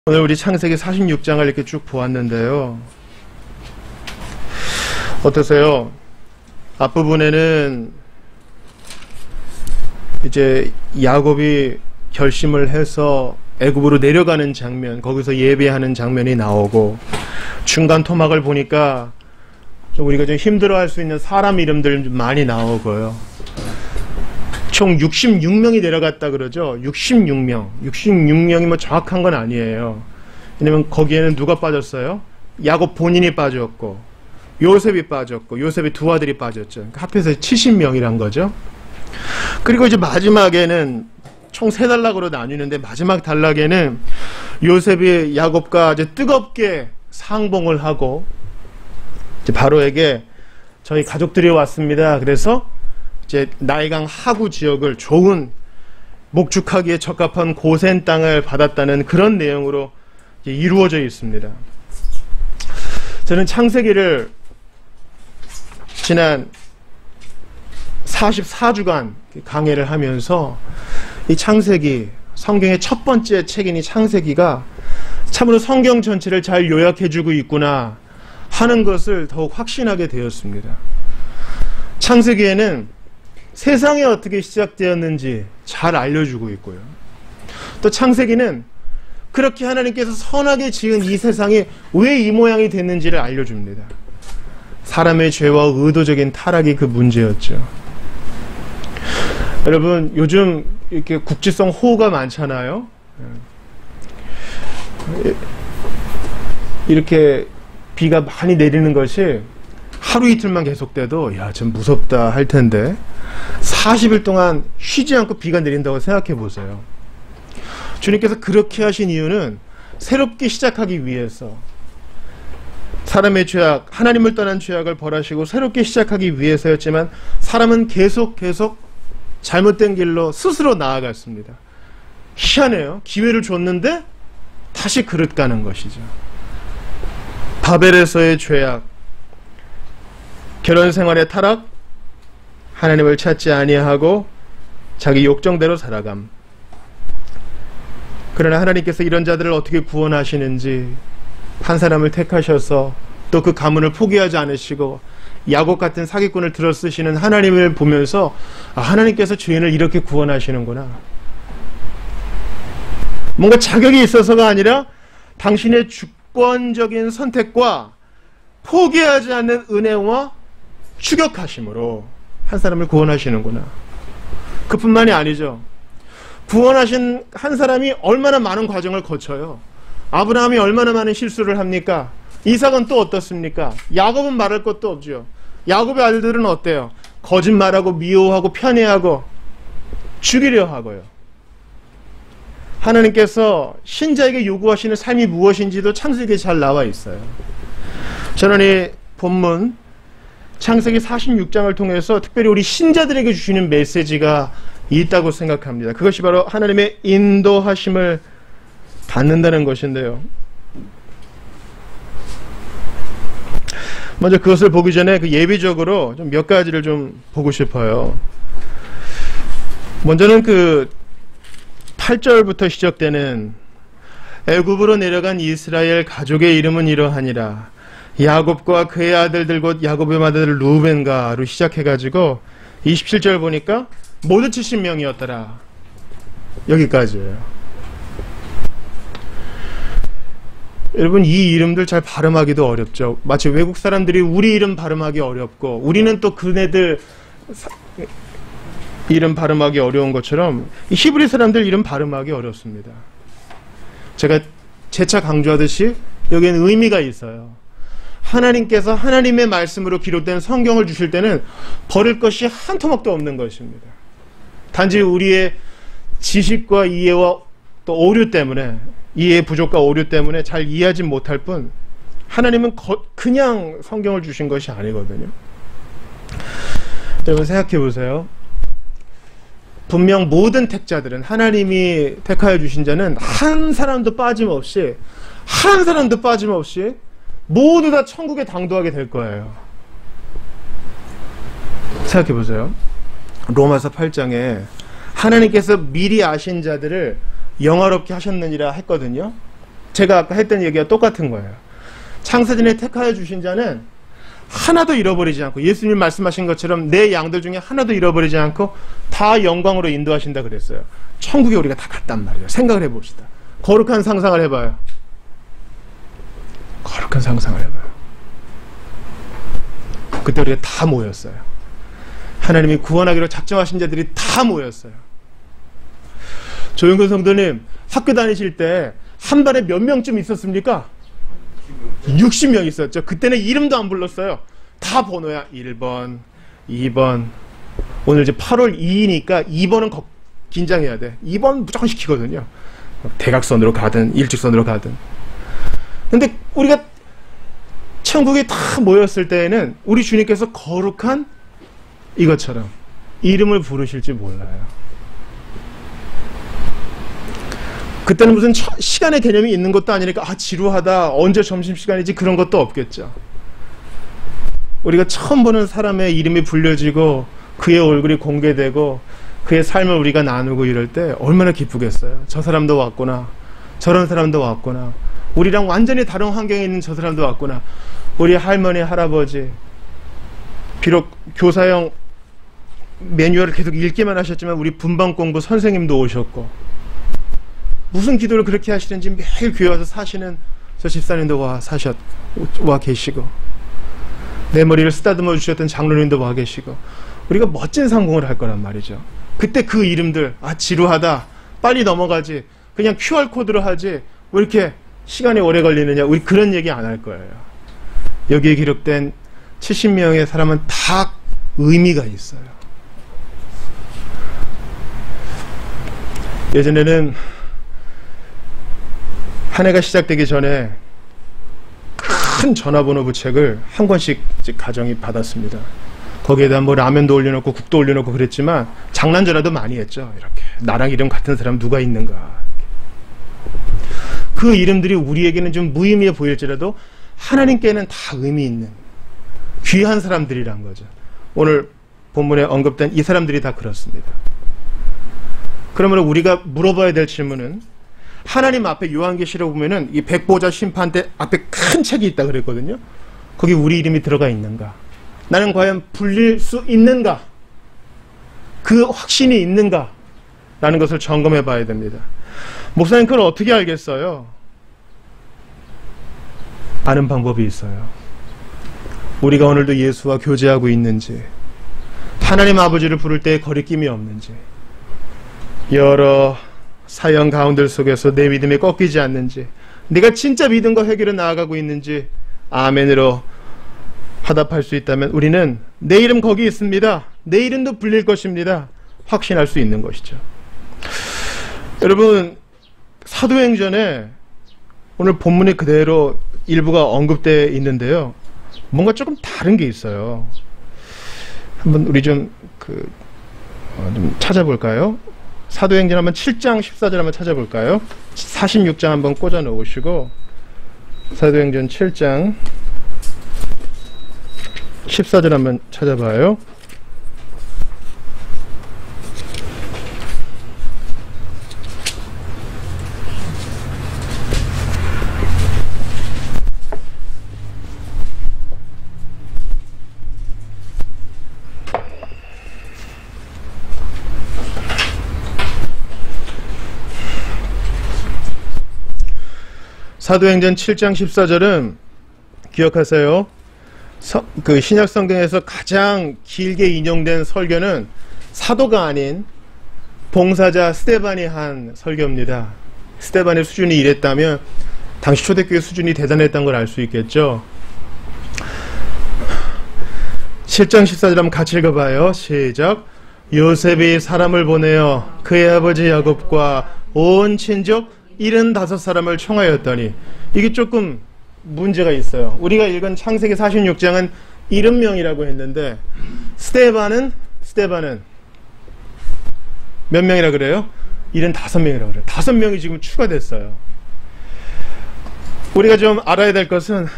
오늘 우리 창세기 46장을 이렇게 쭉 보았는데요. 어떠세요? 앞부분에는 이제 야곱이 결심을 해서 애굽으로 내려가는 장면, 거기서 예배하는 장면이 나오고, 중간 토막을 보니까 좀 우리가 좀 힘들어할 수 있는 사람 이름들 좀 많이 나오고요. 총 66명이 내려갔다 그러죠. 66명. 66명이 뭐 정확한 건 아니에요. 왜냐면 거기에는 누가 빠졌어요? 야곱 본인이 빠졌고, 요셉이 빠졌고, 요셉의 두 아들이 빠졌죠. 그러니까 합해서 70명이란 거죠. 그리고 이제 마지막에는 총 세 단락으로 나뉘는데, 마지막 단락에는 요셉이 야곱과 이제 뜨겁게 상봉을 하고, 이제 바로에게 저희 가족들이 왔습니다. 그래서 이제 나일강 하구 지역을 좋은 목축하기에 적합한 고센 땅을 받았다는 그런 내용으로 이루어져 있습니다. 저는 창세기를 지난 44주간 강해를 하면서 이 창세기, 성경의 첫 번째 책인 이 창세기가 참으로 성경 전체를 잘 요약해주고 있구나 하는 것을 더욱 확신하게 되었습니다. 창세기에는 세상이 어떻게 시작되었는지 잘 알려주고 있고요. 또 창세기는 그렇게 하나님께서 선하게 지은 이 세상이 왜 이 모양이 됐는지를 알려줍니다. 사람의 죄와 의도적인 타락이 그 문제였죠. 여러분, 요즘 이렇게 국지성 호우가 많잖아요. 이렇게 비가 많이 내리는 것이 하루 이틀만 계속돼도 야, 좀 무섭다 할 텐데 40일 동안 쉬지 않고 비가 내린다고 생각해 보세요. 주님께서 그렇게 하신 이유는 새롭게 시작하기 위해서, 사람의 죄악, 하나님을 떠난 죄악을 벌하시고 새롭게 시작하기 위해서였지만, 사람은 계속 잘못된 길로 스스로 나아갔습니다. 희한해요. 기회를 줬는데 다시 그릇 가는 것이죠. 바벨에서의 죄악, 결혼 생활의 타락, 하나님을 찾지 아니하고 자기 욕정대로 살아감. 그러나 하나님께서 이런 자들을 어떻게 구원하시는지, 한 사람을 택하셔서 또 그 가문을 포기하지 않으시고 야곱 같은 사기꾼을 들어쓰시는 하나님을 보면서, 아, 하나님께서 죄인을 이렇게 구원하시는구나. 뭔가 자격이 있어서가 아니라 당신의 주권적인 선택과 포기하지 않는 은혜와 추격하심으로 한 사람을 구원하시는구나. 그뿐만이 아니죠. 구원하신 한 사람이 얼마나 많은 과정을 거쳐요. 아브라함이 얼마나 많은 실수를 합니까? 이삭은 또 어떻습니까? 야곱은 말할 것도 없죠. 야곱의 아들들은 어때요? 거짓말하고 미워하고 편애하고 죽이려 하고요. 하나님께서 신자에게 요구하시는 삶이 무엇인지도 창세기에 잘 나와 있어요. 저는 이 본문 창세기 46장을 통해서 특별히 우리 신자들에게 주시는 메시지가 있다고 생각합니다. 그것이 바로 하나님의 인도하심을 받는다는 것인데요. 먼저 그것을 보기 전에 그 예비적으로 좀 몇 가지를 좀 보고 싶어요. 먼저는 그 8절부터 시작되는 애굽으로 내려간 이스라엘 가족의 이름은 이러하니라. 야곱과 그의 아들들 곧 야곱의 아들 루벤가로 시작해가지고 27절 보니까 모두 70명이었더라. 여기까지예요. 여러분, 이 이름들 잘 발음하기도 어렵죠. 마치 외국 사람들이 우리 이름 발음하기 어렵고 우리는 또 그네들 이름 발음하기 어려운 것처럼 이 히브리 사람들 이름 발음하기 어렵습니다. 제가 재차 강조하듯이 여기에는 의미가 있어요. 하나님께서 하나님의 말씀으로 기록된 성경을 주실 때는 버릴 것이 한 토막도 없는 것입니다. 단지 우리의 지식과 이해와 또 오류 때문에, 이해의 부족과 오류 때문에 잘 이해하지 못할 뿐, 하나님은 그냥 성경을 주신 것이 아니거든요. 여러분 생각해 보세요. 분명 모든 택자들은, 하나님이 택하여 주신 자는 한 사람도 빠짐없이 모두 다 천국에 당도하게 될 거예요. 생각해 보세요. 로마서 8장에 하나님께서 미리 아신 자들을 영화롭게 하셨느니라 했거든요. 제가 아까 했던 얘기가 똑같은 거예요. 창세전에 택하여 주신 자는 하나도 잃어버리지 않고, 예수님 말씀하신 것처럼 내 양들 중에 하나도 잃어버리지 않고 다 영광으로 인도하신다 그랬어요. 천국에 우리가 다 갔단 말이에요. 생각을 해봅시다. 거룩한 상상을 해봐요. 거룩한 상상을 해봐요. 그때 우리가 다 모였어요. 하나님이 구원하기로 작정하신 자들이 다 모였어요. 조영근 성도님, 학교 다니실 때 한 반에 몇 명쯤 있었습니까? 60명 있었죠. 그때는 이름도 안 불렀어요. 다 번호야. 1번, 2번. 오늘 이제 8월 2일이니까 2번은 긴장해야 돼. 2번 무조건 시키거든요. 대각선으로 가든 일직선으로 가든. 근데 우리가 천국에 다 모였을 때에는 우리 주님께서 거룩한 이것처럼 이름을 부르실지 몰라요. 그때는 무슨 시간의 개념이 있는 것도 아니니까 지루하다, 언제 점심시간이지, 그런 것도 없겠죠. 우리가 처음 보는 사람의 이름이 불려지고 그의 얼굴이 공개되고 그의 삶을 우리가 나누고 이럴 때 얼마나 기쁘겠어요. 저 사람도 왔구나, 저런 사람도 왔구나, 우리랑 완전히 다른 환경에 있는 저 사람도 왔구나. 우리 할머니, 할아버지, 비록 교사형 매뉴얼을 계속 읽기만 하셨지만 우리 분방공부 선생님도 오셨고, 무슨 기도를 그렇게 하시는지 매일 교회 와서 사시는 저 집사님도 와 계시고, 내 머리를 쓰다듬어 주셨던 장로님도 와 계시고, 우리가 멋진 상봉을 할 거란 말이죠. 그때 그 이름들, 지루하다, 빨리 넘어가지, 그냥 QR코드로 하지, 왜 이렇게 시간이 오래 걸리느냐, 우리 그런 얘기 안 할 거예요. 여기에 기록된 70명의 사람은 다 의미가 있어요. 예전에는 한 해가 시작되기 전에 큰 전화번호 부책을 한 권씩 가정이 받았습니다. 거기에다 뭐 라면도 올려놓고 국도 올려놓고 그랬지만 장난 전화도 많이 했죠. 이렇게 나랑 이름 같은 사람 누가 있는가. 그 이름들이 우리에게는 좀 무의미해 보일지라도 하나님께는 다 의미 있는 귀한 사람들이란 거죠. 오늘 본문에 언급된 이 사람들이 다 그렇습니다. 그러면 우리가 물어봐야 될 질문은, 하나님 앞에 요한계시록 보면은 이 백보자 심판대 앞에 큰 책이 있다 그랬거든요. 거기 우리 이름이 들어가 있는가? 나는 과연 불릴 수 있는가? 그 확신이 있는가? 라는 것을 점검해 봐야 됩니다. 목사님, 그걸 어떻게 알겠어요? 아는 방법이 있어요. 우리가 오늘도 예수와 교제하고 있는지, 하나님 아버지를 부를 때 거리낌이 없는지, 여러 사형 가운데 속에서 내 믿음이 꺾이지 않는지, 내가 진짜 믿음과 회개로 나아가고 있는지 아멘으로 화답할 수 있다면 우리는 내 이름 거기 있습니다, 내 이름도 불릴 것입니다, 확신할 수 있는 것이죠. 여러분, 사도행전에 오늘 본문이 그대로 일부가 언급되어 있는데요, 뭔가 조금 다른 게 있어요. 한번 우리 좀 찾아볼까요? 사도행전 한번 7장 14절 한번 찾아볼까요? 46장 한번 꽂아 놓으시고, 사도행전 7장 14절 한번 찾아봐요. 사도행전 7장 14절은 기억하세요. 그 신약 성경에서 가장 길게 인용된 설교는 사도가 아닌 봉사자 스데반이 한 설교입니다. 스데반의 수준이 이랬다면 당시 초대교회 수준이 대단했다는 걸 알 수 있겠죠. 7장 14절 한번 같이 읽어봐요. 시작. 요셉이 사람을 보내어 그의 아버지 야곱과 온 친족 75사람을 청하였더니, 이게 조금 문제가 있어요. 우리가 읽은 창세기 46장은 70명이라고 했는데 스데반은 몇 명이라 그래요? 75명이라고 그래요. 5명이 지금 추가됐어요. 우리가 좀 알아야 될 것은,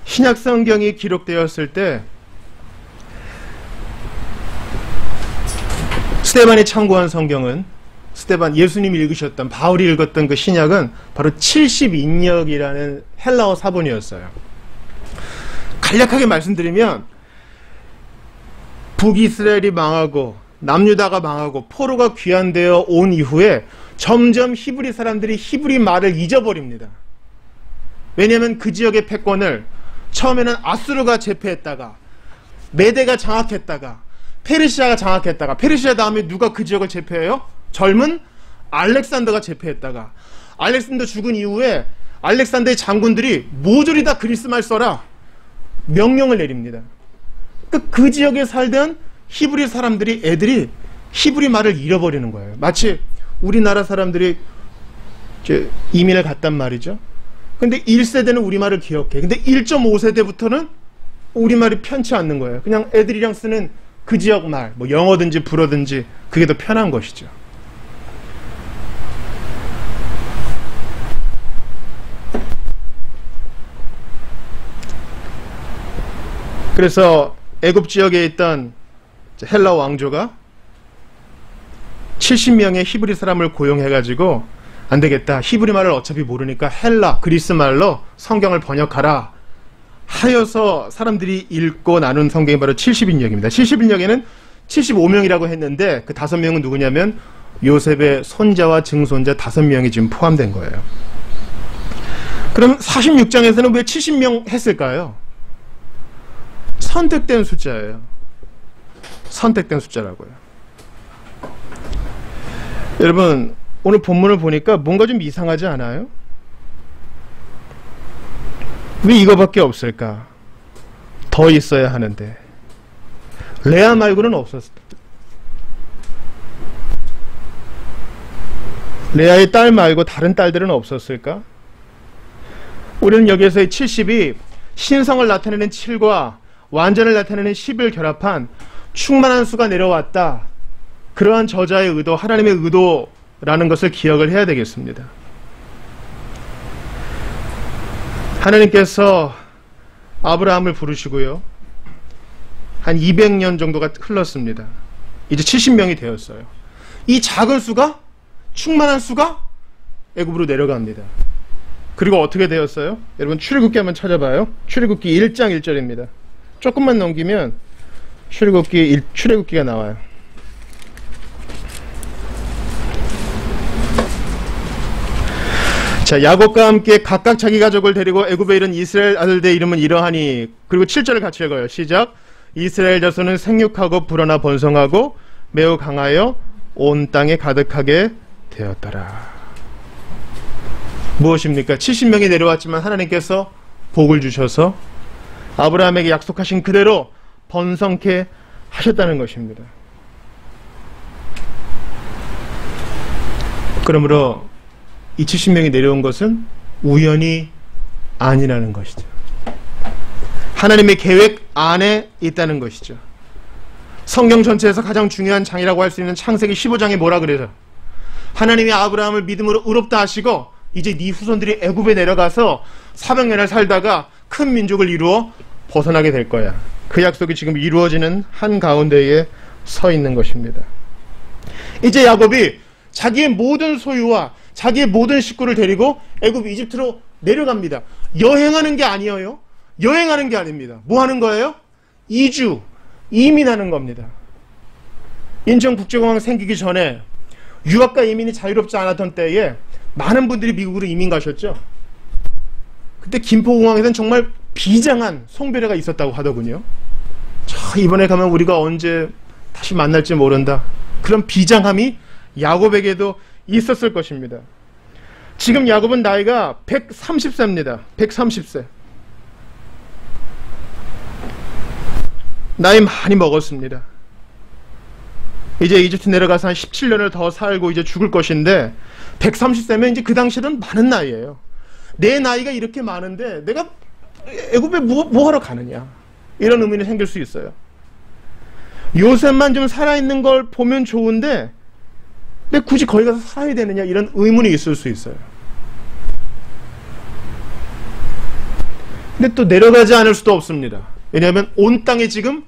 신약 성경이 기록되었을 때 스데반이 참고한 성경은 스데반, 예수님이 읽으셨던, 바울이 읽었던 그 신약은 바로 70인역이라는 헬라어 사본이었어요. 간략하게 말씀드리면 북이스라엘이 망하고 남유다가 망하고 포로가 귀환되어 온 이후에 점점 히브리 사람들이 히브리 말을 잊어버립니다. 왜냐하면 그 지역의 패권을 처음에는 아수르가 제패했다가 메대가 장악했다가 페르시아가 장악했다가 페르시아 다음에 누가 그 지역을 제패해요? 젊은 알렉산더가 제패했다가 알렉산더 죽은 이후에 알렉산더의 장군들이 모조리 다 그리스 말 써라 명령을 내립니다. 그 지역에 살던 히브리 사람들이 애들이 히브리 말을 잃어버리는 거예요. 마치 우리나라 사람들이 이제 이민을 갔단 말이죠. 근데 1세대는 우리말을 기억해. 근데 1.5세대부터는 우리말이 편치 않는 거예요. 그냥 애들이랑 쓰는 그 지역 말, 뭐 영어든지 불어든지 그게 더 편한 것이죠. 그래서 애굽 지역에 있던 헬라 왕조가 70명의 히브리 사람을 고용해가지고 안 되겠다. 히브리 말을 어차피 모르니까 헬라, 그리스 말로 성경을 번역하라 하여서 사람들이 읽고 나눈 성경이 바로 70인역입니다. 70인역에는 75명이라고 했는데 그 5명은 누구냐면 요셉의 손자와 증손자 5명이 지금 포함된 거예요. 그럼 46장에서는 왜 70명 했을까요? 선택된 숫자예요. 선택된 숫자라고요. 여러분, 오늘 본문을 보니까 뭔가 좀 이상하지 않아요? 왜 이거밖에 없을까? 더 있어야 하는데. 레아 말고는 없었어. 레아의 딸 말고 다른 딸들은 없었을까? 우리는 여기에서의 70이 신성을 나타내는 7과 완전을 나타내는 10을 결합한 충만한 수가 내려왔다. 그러한 저자의 의도, 하나님의 의도라는 것을 기억을 해야 되겠습니다. 하나님께서 아브라함을 부르시고요. 한 200년 정도가 흘렀습니다. 이제 70명이 되었어요. 이 작은 수가, 충만한 수가 애굽으로 내려갑니다. 그리고 어떻게 되었어요? 여러분 출애굽기 한번 찾아봐요. 출애굽기 1장 1절입니다. 조금만 넘기면 출애굽기가 나와요. 자, 야곱과 함께 각각 자기 가족을 데리고 애굽에 이른 이스라엘 아들들의 이름은 이러하니. 그리고 7절을 같이 읽어요. 시작. 이스라엘 자손은 생육하고 불어나 번성하고 매우 강하여 온 땅에 가득하게 되었더라. 무엇입니까? 70명이 내려왔지만 하나님께서 복을 주셔서 아브라함에게 약속하신 그대로 번성케 하셨다는 것입니다. 그러므로 이 70명이 내려온 것은 우연이 아니라는 것이죠. 하나님의 계획 안에 있다는 것이죠. 성경 전체에서 가장 중요한 장이라고 할 수 있는 창세기 15장에 뭐라 그래서 하나님이 아브라함을 믿음으로 의롭다 하시고 이제 네 후손들이 애굽에 내려가서 400년을 살다가 큰 민족을 이루어 벗어나게 될 거야. 그 약속이 지금 이루어지는 한가운데에 서 있는 것입니다. 이제 야곱이 자기의 모든 소유와 자기의 모든 식구를 데리고 애굽 이집트로 내려갑니다. 여행하는 게 아니에요. 여행하는 게 아닙니다. 뭐 하는 거예요? 이주, 이민하는 겁니다. 인천국제공항 생기기 전에 유학과 이민이 자유롭지 않았던 때에 많은 분들이 미국으로 이민 가셨죠. 그때 김포공항에서는 정말 비장한 송별회가 있었다고 하더군요. 이번에 가면 우리가 언제 다시 만날지 모른다. 그런 비장함이 야곱에게도 있었을 것입니다. 지금 야곱은 나이가 130세입니다. 130세. 나이 많이 먹었습니다. 이제 이집트 내려가서 한 17년을 더 살고 이제 죽을 것인데 130세면 이제 그 당시에는 많은 나이예요. 내 나이가 이렇게 많은데 내가 애굽에 뭐 하러 가느냐, 이런 의문이 생길 수 있어요. 요셉만 좀 살아있는 걸 보면 좋은데 왜 굳이 거기 가서 살아야 되느냐, 이런 의문이 있을 수 있어요. 근데 또 내려가지 않을 수도 없습니다. 왜냐하면 온 땅에 지금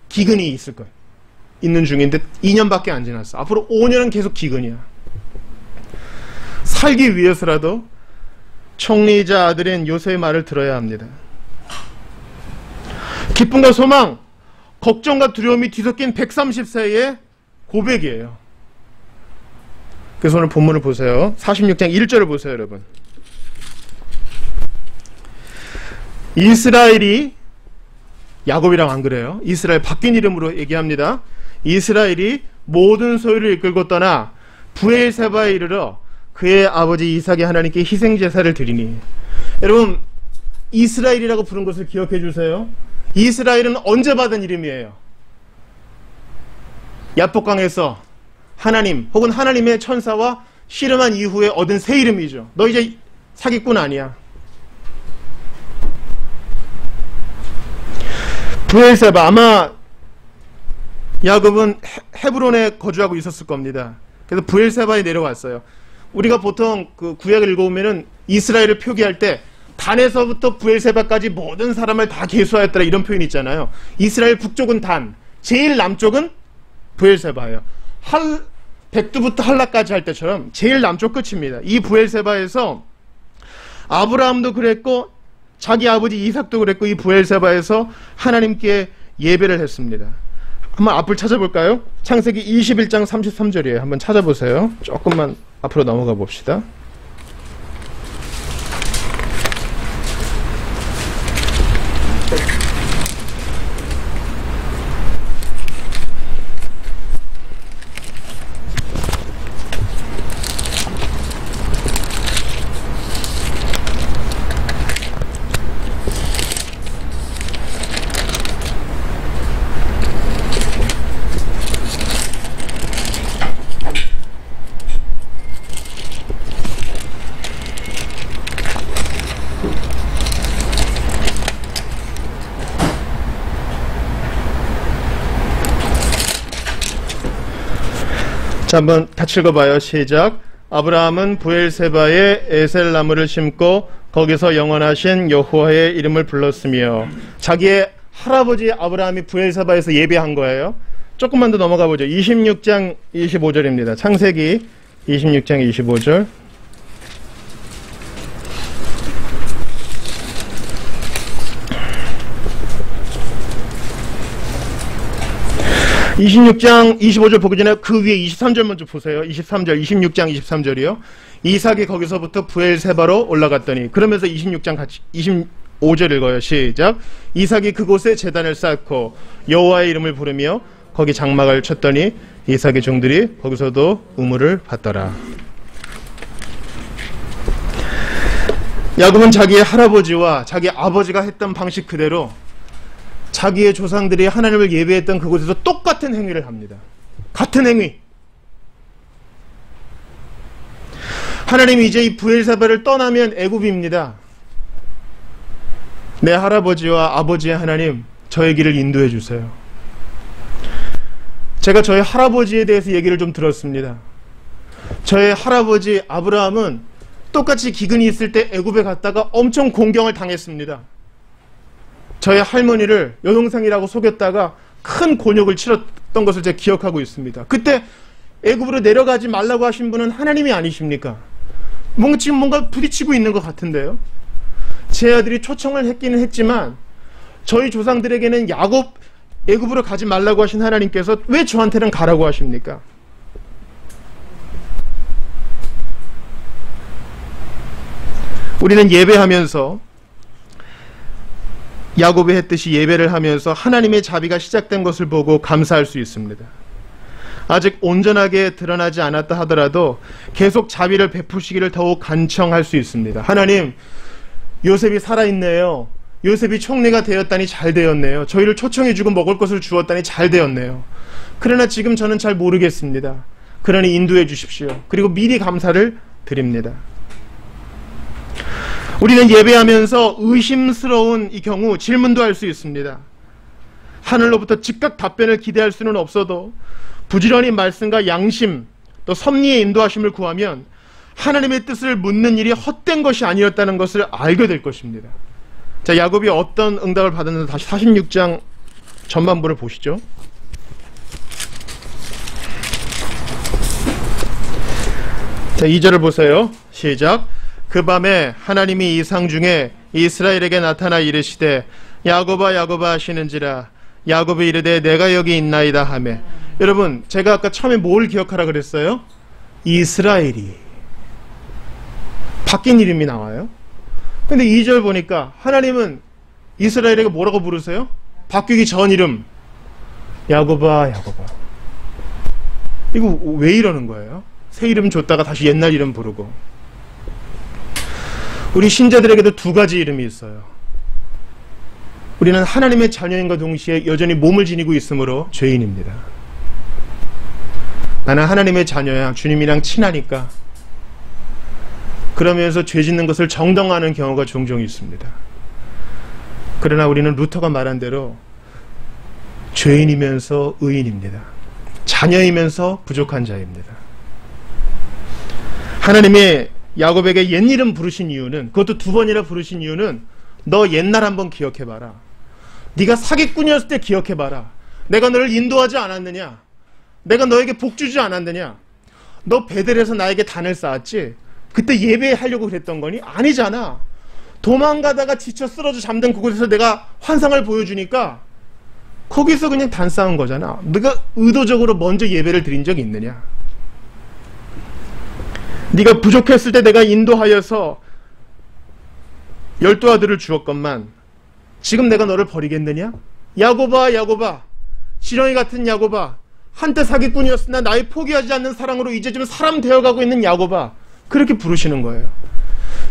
기근이 있을 거예요. 있는 중인데 2년밖에 안 지났어. 앞으로 5년은 계속 기근이야. 살기 위해서라도 총리이자 아들인 요셉의 말을 들어야 합니다. 기쁨과 소망, 걱정과 두려움이 뒤섞인 130세의 고백이에요. 그래서 오늘 본문을 보세요. 46장 1절을 보세요, 여러분. 이스라엘이, 야곱이랑 안 그래요. 이스라엘 바뀐 이름으로 얘기합니다. 이스라엘이 모든 소유를 이끌고 떠나 브엘세바에 이르러 그의 아버지 이삭의 하나님께 희생제사를 드리니. 여러분, 이스라엘이라고 부른 것을 기억해 주세요. 이스라엘은 언제 받은 이름이에요? 야복강에서 하나님 혹은 하나님의 천사와 씨름한 이후에 얻은 새 이름이죠. 너 이제 사기꾼 아니야. 브엘세바, 아마 야곱은 헤브론에 거주하고 있었을 겁니다. 그래서 브엘세바에 내려왔어요. 우리가 보통 그 구약을 읽어보면은 이스라엘을 표기할 때 단에서부터 브엘세바까지 모든 사람을 다 계수하였더라, 이런 표현이 있잖아요. 이스라엘 북쪽은 단, 제일 남쪽은 브엘세바예요. 백두부터 할라까지 할 때처럼 제일 남쪽 끝입니다. 이 브엘세바에서 아브라함도 그랬고 자기 아버지 이삭도 그랬고, 이 브엘세바에서 하나님께 예배를 했습니다. 한번 앞을 찾아볼까요? 창세기 21장 33절이에요. 한번 찾아보세요. 조금만 앞으로 넘어가 봅시다. 자, 한번 같이 읽어봐요. 시작. 아브라함은 브엘세바에 에셀 나무를 심고 거기서 영원하신 여호와의 이름을 불렀으며. 자기의 할아버지 아브라함이 브엘세바에서 예배한 거예요. 조금만 더 넘어가 보죠. 26장 25절입니다. 창세기 26장 25절. 26장 25절 보기 전에 그 위에 23절 먼저 보세요. 23절, 26장 23절이요. 이삭이 거기서부터 브엘세바로 올라갔더니, 그러면서 26장 같이 25절 읽어요. 시작. 이삭이 그곳에 제단을 쌓고 여호와의 이름을 부르며 거기 장막을 쳤더니 이삭의 종들이 거기서도 우물을 받더라. 야곱은 자기의 할아버지와 자기 아버지가 했던 방식 그대로 자기의 조상들이 하나님을 예배했던 그곳에서 똑같은 행위를 합니다. 같은 행위. 하나님이 이제 이 브엘세바를 떠나면 애굽입니다. 내 할아버지와 아버지의 하나님, 저의 길을 인도해 주세요. 제가 저희 할아버지에 대해서 얘기를 좀 들었습니다. 저의 할아버지 아브라함은 똑같이 기근이 있을 때 애굽에 갔다가 엄청 공경을 당했습니다. 저의 할머니를 여동생이라고 속였다가 큰 곤욕을 치렀던 것을 제가 기억하고 있습니다. 그때 애굽으로 내려가지 말라고 하신 분은 하나님이 아니십니까? 지금 뭔가 부딪히고 있는 것 같은데요. 제 아들이 초청을 했기는 했지만 저희 조상들에게는 야곱 애굽으로 가지 말라고 하신 하나님께서 왜 저한테는 가라고 하십니까? 우리는 예배하면서 야곱이 했듯이 예배를 하면서 하나님의 자비가 시작된 것을 보고 감사할 수 있습니다. 아직 온전하게 드러나지 않았다 하더라도 계속 자비를 베푸시기를 더욱 간청할 수 있습니다. 하나님, 요셉이 살아있네요. 요셉이 총리가 되었다니 잘 되었네요. 저희를 초청해주고 먹을 것을 주었다니 잘 되었네요. 그러나 지금 저는 잘 모르겠습니다. 그러니 인도해 주십시오. 그리고 미리 감사를 드립니다. 우리는 예배하면서 의심스러운 이 경우 질문도 할 수 있습니다. 하늘로부터 즉각 답변을 기대할 수는 없어도 부지런히 말씀과 양심 또 섭리의 인도하심을 구하면 하나님의 뜻을 묻는 일이 헛된 것이 아니었다는 것을 알게 될 것입니다. 자, 야곱이 어떤 응답을 받았는지 다시 46장 전반부를 보시죠. 자, 2절을 보세요. 시작. 그 밤에 하나님이 이상 중에 이스라엘에게 나타나 이르시되 야곱아 야곱아 하시는지라. 야곱이 이르되 내가 여기 있나이다 하매. 여러분, 제가 아까 처음에 뭘 기억하라 그랬어요? 이스라엘이 바뀐 이름이 나와요. 근데 2절 보니까 하나님은 이스라엘에게 뭐라고 부르세요? 바뀌기 전 이름 야곱아 야곱아. 이거 왜 이러는 거예요? 새 이름 줬다가 다시 옛날 이름 부르고. 우리 신자들에게도 두 가지 이름이 있어요. 우리는 하나님의 자녀인과 동시에 여전히 몸을 지니고 있으므로 죄인입니다. 나는 하나님의 자녀야. 주님이랑 친하니까. 그러면서 죄 짓는 것을 정당화하는 경우가 종종 있습니다. 그러나 우리는 루터가 말한 대로 죄인이면서 의인입니다. 자녀이면서 부족한 자입니다. 하나님이 야곱에게 옛 이름 부르신 이유는, 그것도 두 번이나 부르신 이유는 너 옛날 한번 기억해봐라. 네가 사기꾼이었을 때 기억해봐라. 내가 너를 인도하지 않았느냐? 내가 너에게 복 주지 않았느냐? 너 베델에서 나에게 단을 쌓았지? 그때 예배하려고 그랬던 거니? 아니잖아. 도망가다가 지쳐 쓰러져 잠든 그곳에서 내가 환상을 보여주니까 거기서 그냥 단 쌓은 거잖아. 네가 의도적으로 먼저 예배를 드린 적이 있느냐? 네가 부족했을 때 내가 인도하여서 12아들을 주었건만 지금 내가 너를 버리겠느냐? 야곱아 야곱아, 지렁이 같은 야곱아, 한때 사기꾼이었으나 나의 포기하지 않는 사랑으로 이제 좀 사람 되어가고 있는 야곱아, 그렇게 부르시는 거예요.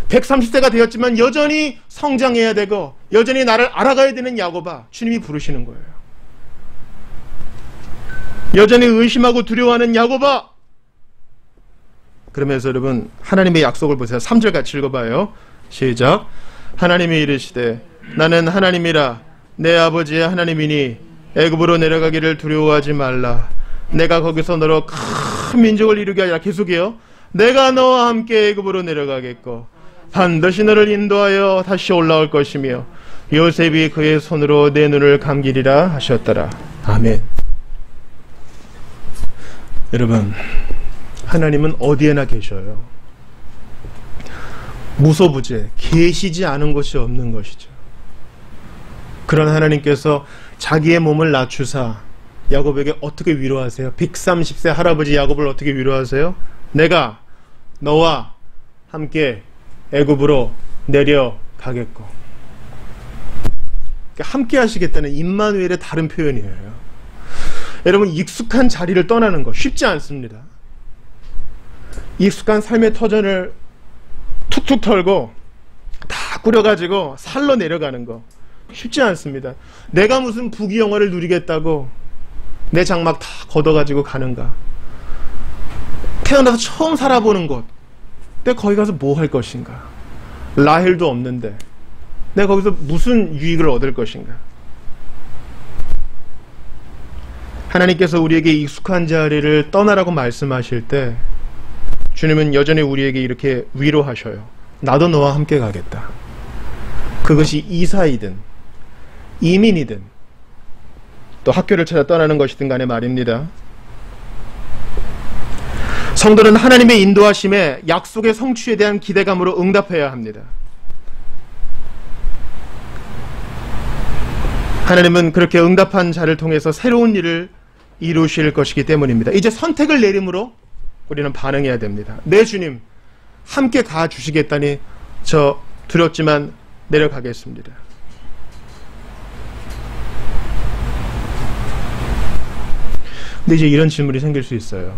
130세가 되었지만 여전히 성장해야 되고 여전히 나를 알아가야 되는 야곱아, 주님이 부르시는 거예요. 여전히 의심하고 두려워하는 야곱아. 그러면서 여러분, 하나님의 약속을 보세요. 3절 같이 읽어봐요. 시작. 하나님이 이르시되 나는 하나님이라 내 아버지의 하나님이니 애굽으로 내려가기를 두려워하지 말라. 내가 거기서 너로 큰 민족을 이루게 하리라. 계속해요. 내가 너와 함께 애굽으로 내려가겠고 반드시 너를 인도하여 다시 올라올 것이며 요셉이 그의 손으로 내 눈을 감기리라 하셨더라. 아멘. 여러분, 하나님은 어디에나 계셔요. 무소부재, 계시지 않은 곳이 없는 것이죠. 그런 하나님께서 자기의 몸을 낮추사 야곱에게 어떻게 위로하세요? 130세 할아버지 야곱을 어떻게 위로하세요? 내가 너와 함께 애굽으로 내려가겠고. 함께 하시겠다는 임마누엘의 다른 표현이에요. 여러분, 익숙한 자리를 떠나는 거 쉽지 않습니다. 익숙한 삶의 터전을 툭툭 털고 다 꾸려가지고 살로 내려가는 거 쉽지 않습니다. 내가 무슨 부귀영화를 누리겠다고 내 장막 다 걷어가지고 가는가? 태어나서 처음 살아보는 곳, 내가 거기 가서 뭐 할 것인가? 라헬도 없는데 내가 거기서 무슨 유익을 얻을 것인가? 하나님께서 우리에게 익숙한 자리를 떠나라고 말씀하실 때 주님은 여전히 우리에게 이렇게 위로하셔요. 나도 너와 함께 가겠다. 그것이 이사이든 이민이든 또 학교를 찾아 떠나는 것이든 간에 말입니다. 성도는 하나님의 인도하심에 약속의 성취에 대한 기대감으로 응답해야 합니다. 하나님은 그렇게 응답한 자를 통해서 새로운 일을 이루실 것이기 때문입니다. 이제 선택을 내림으로 우리는 반응해야 됩니다. 내 주님 함께 가주시겠다니 저 두렵지만 내려가겠습니다. 근데 이제 이런 질문이 생길 수 있어요.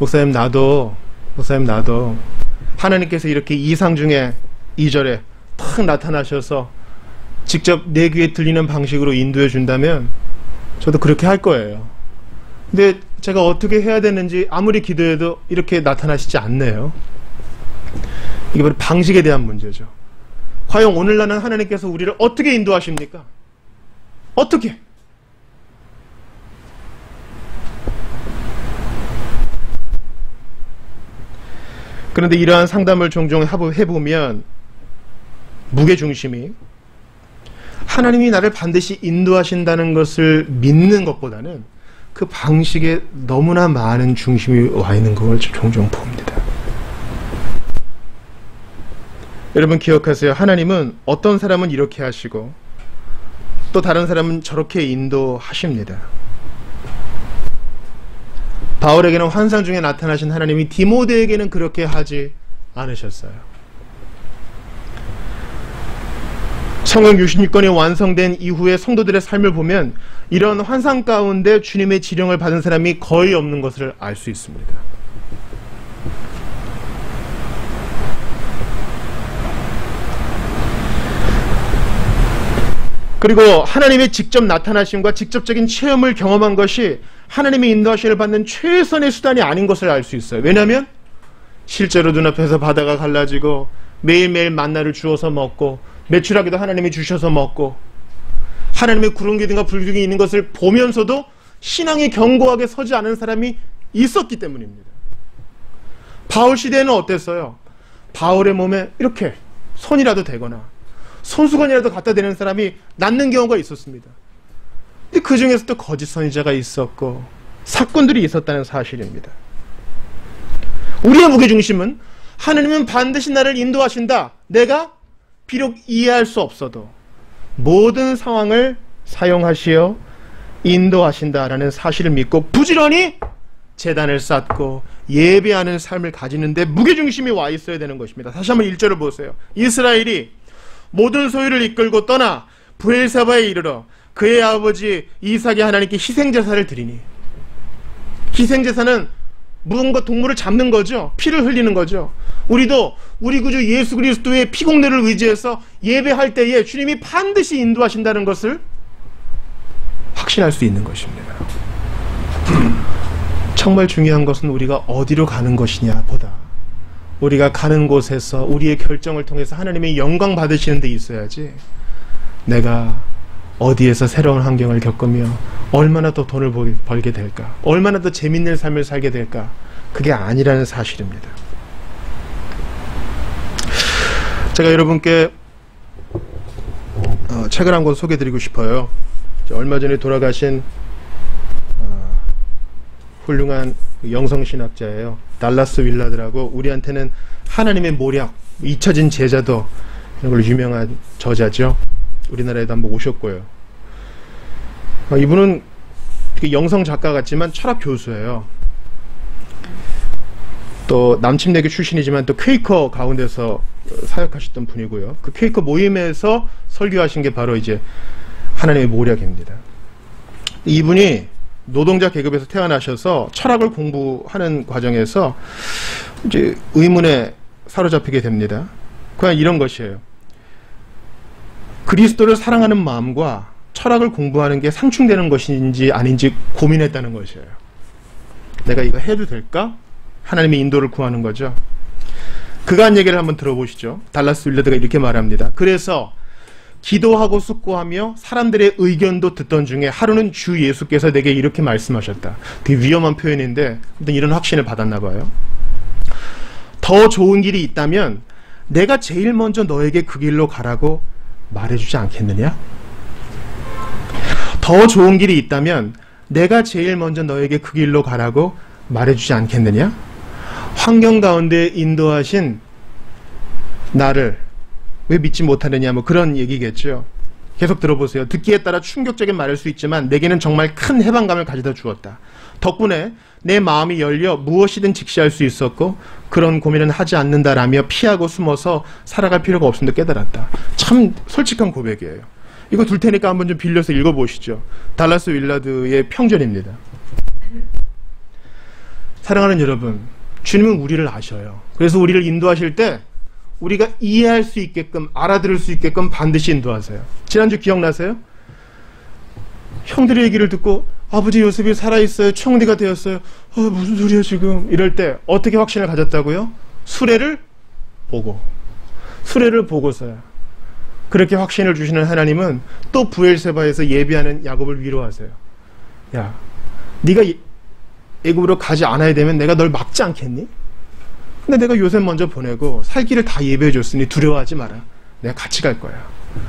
목사님 나도 하나님께서 이렇게 이상 중에 2절에 탁 나타나셔서 직접 내 귀에 들리는 방식으로 인도해 준다면 저도 그렇게 할 거예요. 근데 제가 어떻게 해야 되는지 아무리 기도해도 이렇게 나타나시지 않네요. 이게 바로 방식에 대한 문제죠. 과연 오늘날은 하나님께서 우리를 어떻게 인도하십니까? 어떻게? 그런데 이러한 상담을 종종 해보면 무게중심이 하나님이 나를 반드시 인도하신다는 것을 믿는 것보다는 그 방식에 너무나 많은 중심이 와 있는 걸 종종 봅니다. 여러분 기억하세요. 하나님은 어떤 사람은 이렇게 하시고 또 다른 사람은 저렇게 인도하십니다. 바울에게는 환상 중에 나타나신 하나님이 디모데에게는 그렇게 하지 않으셨어요. 성경 66권이 완성된 이후에 성도들의 삶을 보면 이런 환상 가운데 주님의 지령을 받은 사람이 거의 없는 것을 알 수 있습니다. 그리고 하나님의 직접 나타나심과 직접적인 체험을 경험한 것이 하나님의 인도하심을 받는 최선의 수단이 아닌 것을 알 수 있어요. 왜냐하면 실제로 눈앞에서 바다가 갈라지고 매일매일 만나를 주어서 먹고 메추라기도 하나님이 주셔서 먹고 하나님의 구름 기둥과 불 기둥이 있는 것을 보면서도 신앙이 견고하게 서지 않은 사람이 있었기 때문입니다. 바울 시대에는 어땠어요? 바울의 몸에 이렇게 손이라도 대거나 손수건이라도 갖다 대는 사람이 낫는 경우가 있었습니다. 근데 그 중에서도 거짓 선지자가 있었고 사건들이 있었다는 사실입니다. 우리의 무게중심은 하나님은 반드시 나를 인도하신다. 내가 비록 이해할 수 없어도 모든 상황을 사용하시어 인도하신다라는 사실을 믿고 부지런히 제단을 쌓고 예배하는 삶을 가지는데 무게중심이 와 있어야 되는 것입니다. 다시 한번 1절을 보세요. 이스라엘이 모든 소유를 이끌고 떠나 브엘사바에 이르러 그의 아버지 이삭이 하나님께 희생제사를 드리니, 희생제사는 무언가 동물을 잡는 거죠. 피를 흘리는 거죠. 우리도 우리 구주 예수 그리스도의 피공로를 의지해서 예배할 때에 주님이 반드시 인도하신다는 것을 확신할 수 있는 것입니다. 정말 중요한 것은 우리가 어디로 가는 것이냐 보다 우리가 가는 곳에서 우리의 결정을 통해서 하나님의 영광 받으시는 데 있어야지, 내가 어디에서 새로운 환경을 겪으며 얼마나 더 돈을 벌게 될까, 얼마나 더 재밌는 삶을 살게 될까, 그게 아니라는 사실입니다. 제가 여러분께 책을 한 권 소개해드리고 싶어요. 얼마 전에 돌아가신 훌륭한 영성신학자예요. 달라스 윌라드라고, 우리한테는 하나님의 모략, 잊혀진 제자도 이런 걸로 유명한 저자죠. 우리나라에도 한번 오셨고요. 이분은 영성 작가 같지만 철학 교수예요. 또 남침내교 출신이지만 또 퀘이커 가운데서 사역하셨던 분이고요. 그 퀘이커 모임에서 설교하신 게 바로 이제 하나님의 모략입니다. 이분이 노동자 계급에서 태어나셔서 철학을 공부하는 과정에서 이제 의문에 사로잡히게 됩니다. 그냥 이런 것이에요. 그리스도를 사랑하는 마음과 철학을 공부하는 게 상충되는 것인지 아닌지 고민했다는 것이에요. 내가 이거 해도 될까? 하나님의 인도를 구하는 거죠. 그가 한 얘기를 한번 들어보시죠. 달라스 윌라드가 이렇게 말합니다. 그래서 기도하고 숙고하며 사람들의 의견도 듣던 중에 하루는 주 예수께서 내게 이렇게 말씀하셨다. 되게 위험한 표현인데 이런 확신을 받았나 봐요. 더 좋은 길이 있다면 내가 제일 먼저 너에게 그 길로 가라고 말해주지 않겠느냐? 더 좋은 길이 있다면 내가 제일 먼저 너에게 그 길로 가라고 말해주지 않겠느냐? 환경 가운데 인도하신 나를 왜 믿지 못하느냐, 뭐 그런 얘기겠죠. 계속 들어보세요. 듣기에 따라 충격적인 말일 수 있지만 내게는 정말 큰 해방감을 가져다 주었다. 덕분에 내 마음이 열려 무엇이든 직시할 수 있었고 그런 고민은 하지 않는다라며 피하고 숨어서 살아갈 필요가 없음을 깨달았다. 참 솔직한 고백이에요. 이거 둘 테니까 한번 좀 빌려서 읽어보시죠. 달라스 윌라드의 평전입니다. 사랑하는 여러분, 주님은 우리를 아셔요. 그래서 우리를 인도하실 때 우리가 이해할 수 있게끔, 알아들을 수 있게끔 반드시 인도하세요. 지난주 기억나세요? 형들의 얘기를 듣고 아버지 요셉이 살아있어요, 총리가 되었어요, 무슨 소리야 지금, 이럴 때 어떻게 확신을 가졌다고요? 수레를 보고서요. 그렇게 확신을 주시는 하나님은 또 브엘세바에서 예비하는 야곱을 위로하세요. 야, 네가 애굽으로 가지 않아야 되면 내가 널 막지 않겠니? 근데 내가 요셉 먼저 보내고 살 길을 다 예배해 줬으니 두려워하지 마라. 내가 같이 갈 거야.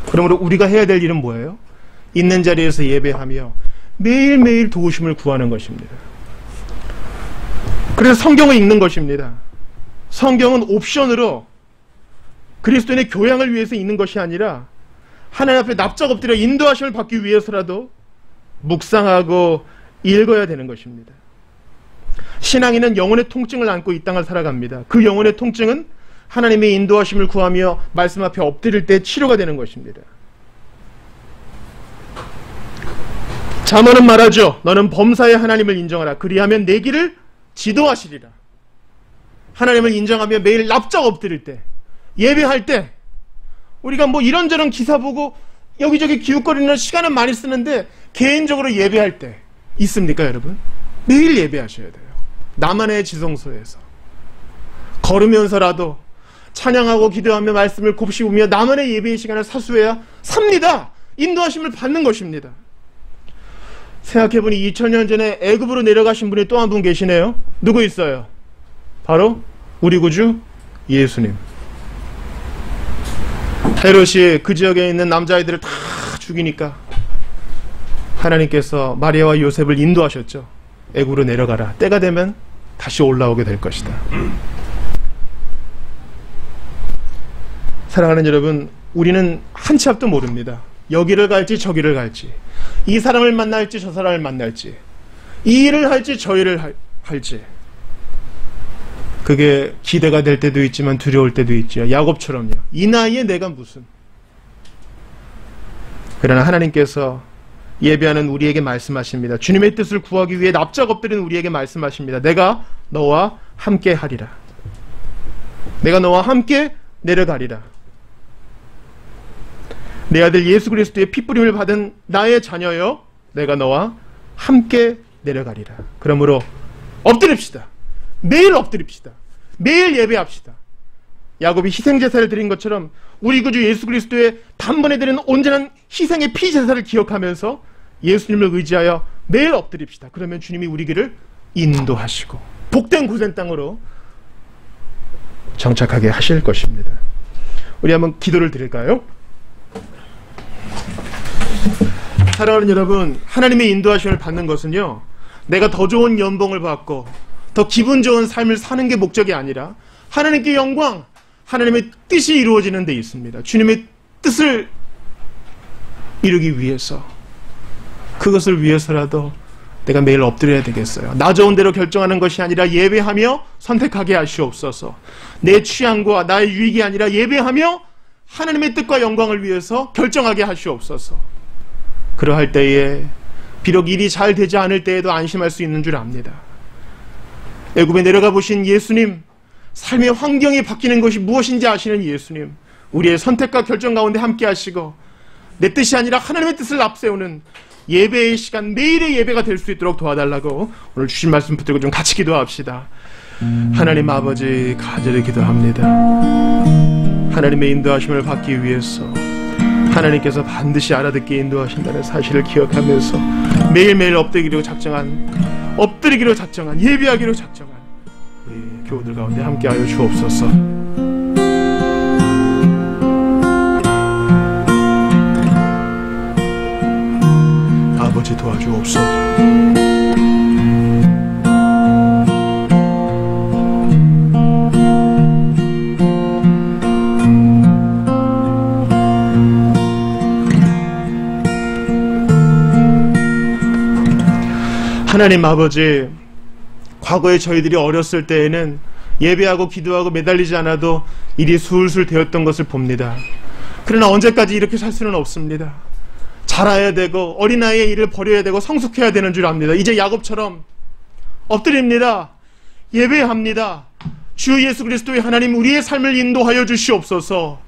그러므로 우리가 해야 될 일은 뭐예요? 있는 자리에서 예배하며 매일매일 도우심을 구하는 것입니다. 그래서 성경을 읽는 것입니다. 성경은 옵션으로 그리스도인의 교양을 위해서 있는 것이 아니라 하나님 앞에 납작 엎드려 인도하심을 받기 위해서라도 묵상하고 읽어야 되는 것입니다. 신앙인은 영혼의 통증을 안고 이 땅을 살아갑니다. 그 영혼의 통증은 하나님의 인도하심을 구하며 말씀 앞에 엎드릴 때 치료가 되는 것입니다. 잠언은 말하죠. 너는 범사에 하나님을 인정하라. 그리하면 내 길을 지도하시리라. 하나님을 인정하며 매일 납작 엎드릴 때, 예배할 때, 우리가 뭐 이런저런 기사 보고 여기저기 기웃거리는 시간은 많이 쓰는데 개인적으로 예배할 때 있습니까, 여러분? 매일 예배하셔야 돼요. 나만의 지성소에서 걸으면서라도 찬양하고 기도하며 말씀을 곱씹으며 나만의 예배의 시간을 사수해야 삽니다. 인도하심을 받는 것입니다. 생각해보니 2000년 전에 애굽으로 내려가신 분이 또 한 분 계시네요. 누구 있어요? 바로 우리 구주 예수님. 헤롯이 그 지역에 있는 남자아이들을 다 죽이니까 하나님께서 마리아와 요셉을 인도하셨죠. 애굽으로 내려가라. 때가 되면 다시 올라오게 될 것이다. 사랑하는 여러분, 우리는 한 치 앞도 모릅니다. 여기를 갈지 저기를 갈지, 이 사람을 만날지 저 사람을 만날지, 이 일을 할지 저 일을 할지. 그게 기대가 될 때도 있지만 두려울 때도 있죠. 야곱처럼요. 이 나이에 내가 무슨. 그러나 하나님께서 예배하는 우리에게 말씀하십니다. 주님의 뜻을 구하기 위해 납작 엎드린 우리에게 말씀하십니다. 내가 너와 함께 하리라. 내가 너와 함께 내려가리라. 내 아들 예수 그리스도의 핏부림을 받은 나의 자녀여, 내가 너와 함께 내려가리라. 그러므로 엎드립시다. 매일 엎드립시다. 매일 예배합시다. 야곱이 희생제사를 드린 것처럼 우리 구주 예수 그리스도의 단번에 드리는 온전한 희생의 피제사를 기억하면서 예수님을 의지하여 매일 엎드립시다. 그러면 주님이 우리 길을 인도하시고 복된 고센 땅으로 정착하게 하실 것입니다. 우리 한번 기도를 드릴까요? 사랑하는 여러분, 하나님의 인도하심을 받는 것은요, 내가 더 좋은 연봉을 받고 더 기분 좋은 삶을 사는 게 목적이 아니라 하나님께 영광, 하나님의 뜻이 이루어지는 데 있습니다. 주님의 뜻을 이루기 위해서, 그것을 위해서라도 내가 매일 엎드려야 되겠어요. 나 좋은 대로 결정하는 것이 아니라 예배하며 선택하게 하시옵소서. 내 취향과 나의 유익이 아니라 예배하며 하나님의 뜻과 영광을 위해서 결정하게 하시옵소서. 그러할 때에 비록 일이 잘 되지 않을 때에도 안심할 수 있는 줄 압니다. 애굽에 내려가 보신 예수님, 삶의 환경이 바뀌는 것이 무엇인지 아시는 예수님, 우리의 선택과 결정 가운데 함께 하시고 내 뜻이 아니라 하나님의 뜻을 앞세우는 예배의 시간, 매일의 예배가 될 수 있도록 도와달라고 오늘 주신 말씀 붙들고 좀 같이 기도합시다. 하나님 아버지, 간절히 기도합니다. 하나님의 인도하심을 받기 위해서 하나님께서 반드시 알아듣게 인도하신다는 사실을 기억하면서 매일매일 엎드리기로 작정한 예배하기로 작정한 우리 교우들 가운데 함께하여 주옵소서. 아버지 도와주옵소서. 하나님 아버지, 과거에 저희들이 어렸을 때에는 예배하고 기도하고 매달리지 않아도 일이 술술 되었던 것을 봅니다. 그러나 언제까지 이렇게 살 수는 없습니다. 자라야 되고 어린아이의 일을 버려야 되고 성숙해야 되는 줄 압니다. 이제 야곱처럼 엎드립니다. 예배합니다. 주 예수 그리스도의 하나님, 우리의 삶을 인도하여 주시옵소서.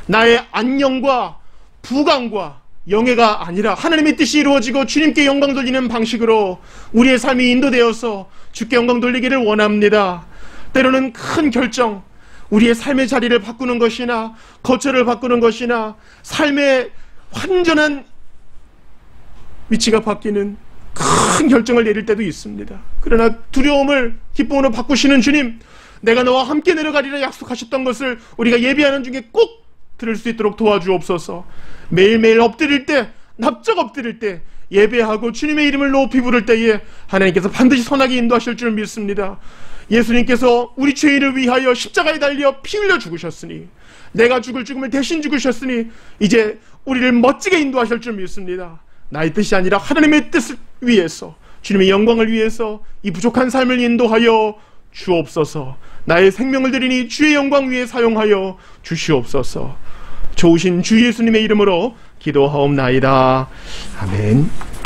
나의 안녕과 부강과 영예가 아니라 하나님의 뜻이 이루어지고 주님께 영광 돌리는 방식으로 우리의 삶이 인도되어서 주께 영광 돌리기를 원합니다. 때로는 큰 결정, 우리의 삶의 자리를 바꾸는 것이나 거처를 바꾸는 것이나 삶의 완전한 위치가 바뀌는 큰 결정을 내릴 때도 있습니다. 그러나 두려움을 기쁨으로 바꾸시는 주님, 내가 너와 함께 내려가리라 약속하셨던 것을 우리가 예배하는 중에 꼭 들을 수 있도록 도와주옵소서. 매일매일 엎드릴 때, 납작 엎드릴 때 예배하고 주님의 이름을 높이 부를 때에 하나님께서 반드시 선하게 인도하실 줄 믿습니다. 예수님께서 우리 죄인을 위하여 십자가에 달려 피 흘려 죽으셨으니, 내가 죽을 죽음을 대신 죽으셨으니 이제 우리를 멋지게 인도하실 줄 믿습니다. 나의 뜻이 아니라 하나님의 뜻을 위해서, 주님의 영광을 위해서 이 부족한 삶을 인도하여 주옵소서. 나의 생명을 드리니 주의 영광 위에 사용하여 주시옵소서. 좋으신 주 예수님의 이름으로 기도하옵나이다. 아멘.